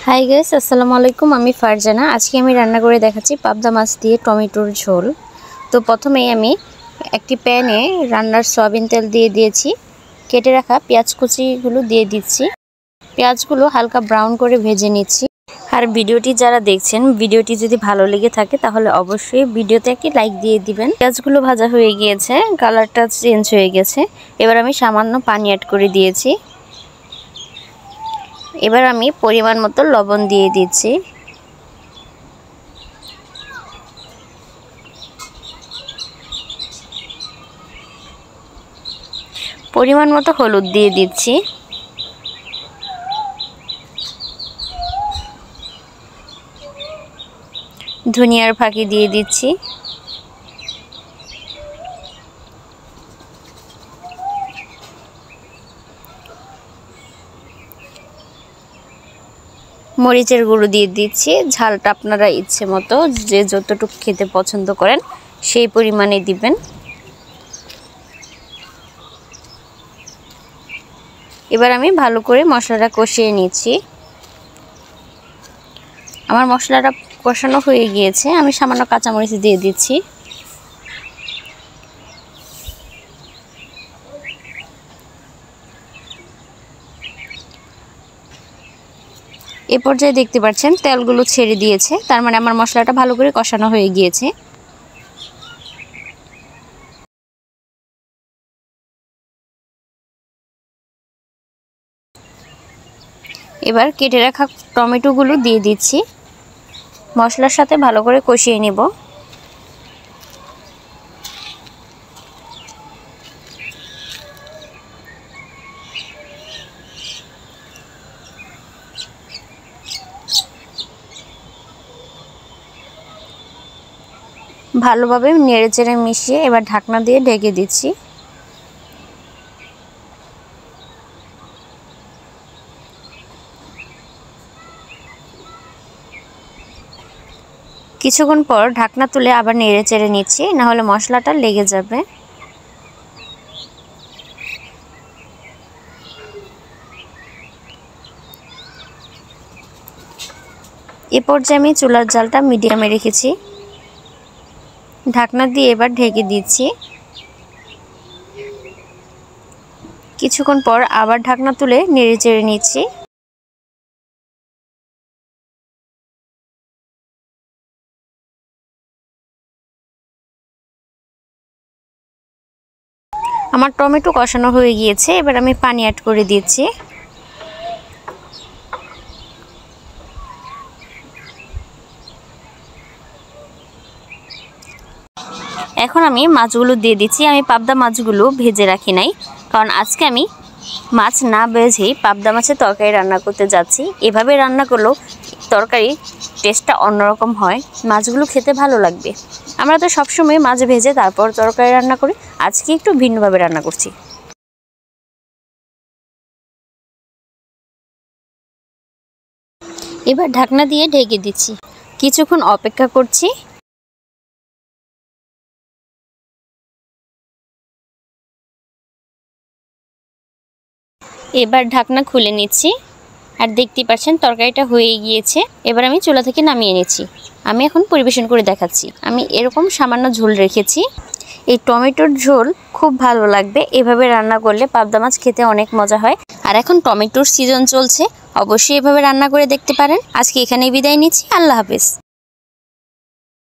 Hi guys, আসসালামু আলাইকুম। আমি ফারজানা। আজকে আমি রান্না করে দেখাচ্ছি পাবদা মাছ দিয়ে টমেটোর ঝোল। তো প্রথমেই আমি একটি প্যানে রান্নার সয়াবিন তেল দিয়ে দিয়েছি। কেটে রাখা পেঁয়াজ কুচিগুলো দিয়ে দিচ্ছি। পেঁয়াজগুলো হালকা ব্রাউন করে ভেজে নিচ্ছি। আর ভিডিওটি যারা দেখছেন, ভিডিওটি যদি ভালো লেগে থাকে তাহলে অবশ্যই ভিডিওতে একটি লাইক দিয়ে দিবেন। পেঁয়াজগুলো ভাজা হয়ে গিয়েছে, কালারটা চেঞ্জ হয়ে গেছে। এবার আমি সামান্য পানি অ্যাড করে দিয়েছি। এবার আমি পরিমাণ মতো লবণ দিয়ে দিচ্ছি। পরিমাণ মতো হলুদ দিয়ে দিচ্ছি। ধনিয়ার ফাঁকি দিয়ে দিচ্ছি। মরিচের গুঁড়ো দিয়ে দিচ্ছি। ঝালটা আপনারা ইচ্ছে মতো যে যতটুকু খেতে পছন্দ করেন সেই পরিমাণে দিবেন। এবার আমি ভালো করে মশলাটা কষিয়ে নিচ্ছি। আমার মশলাটা কষানো হয়ে গিয়েছে। আমি সামান্য কাঁচামরিচ দিয়ে দিচ্ছি। এই পর্যায়ে দেখতে পাচ্ছেন তেলগুলো ছেড়ে দিয়েছে, তার মানে আমার মশলাটা ভালো করে কষানো হয়ে গিয়েছে। এবার কেটে রাখা টমেটোগুলো দিয়ে দিচ্ছি। মশলার সাথে ভালো করে কষিয়ে নেব। ভালোভাবে নেড়েচেড়ে মিশিয়ে এবার ঢাকনা দিয়ে ঢেকে দিচ্ছি। কিছুক্ষণ পর ঢাকনা তুলে আবার নেড়েচেড়ে নিচ্ছি, না হলে মশলাটা লেগে যাবে। এ পর্যায়ে আমি চুলার জালটা মিডিয়ামে রেখেছি। ঢাকনা দিয়ে এবার ঢেকে দিচ্ছি। কিছুক্ষণ পর আবার ঢাকনা তুলে নেড়েচেড়ে নিচ্ছি। আমার টমেটো কষানো হয়ে গিয়েছে। এবার আমি পানি অ্যাড করে দিচ্ছি। এখন আমি মাছগুলো দিয়ে দিচ্ছি। আমি পাবদা মাছগুলো ভেজে রাখি নাই, কারণ আজকে আমি মাছ না ভেজেই পাবদা মাছের তরকারি রান্না করতে যাচ্ছি। এভাবে রান্না করলেও তরকারি টেস্টটা অন্যরকম হয়, মাছগুলো খেতে ভালো লাগবে। আমরা তো সবসময় মাছ ভেজে তারপর তরকারি রান্না করি, আজকে একটু ভিন্নভাবে রান্না করছি। এবার ঢাকনা দিয়ে ঢেকে দিচ্ছি। কিছুক্ষণ অপেক্ষা করছি। এবার ঢাকনা খুলে নিচ্ছি। আর দেখতে পাচ্ছেন তরকারিটা হয়ে গিয়েছে। এবার আমি চুলা থেকে নামিয়ে নিচ্ছি। আমি এখন পরিবেশন করে দেখাচ্ছি। আমি এরকম সামান্য ঝোল রেখেছি। এই টমেটোর ঝোল খুব ভালো লাগবে। এভাবে রান্না করলে পাবদা মাছ খেতে অনেক মজা হয়। আর এখন টমেটোর সিজন চলছে, অবশ্যই এভাবে রান্না করে দেখতে পারেন। আজকে এখানেই বিদায় নিচ্ছি। আল্লাহ হাফেজ।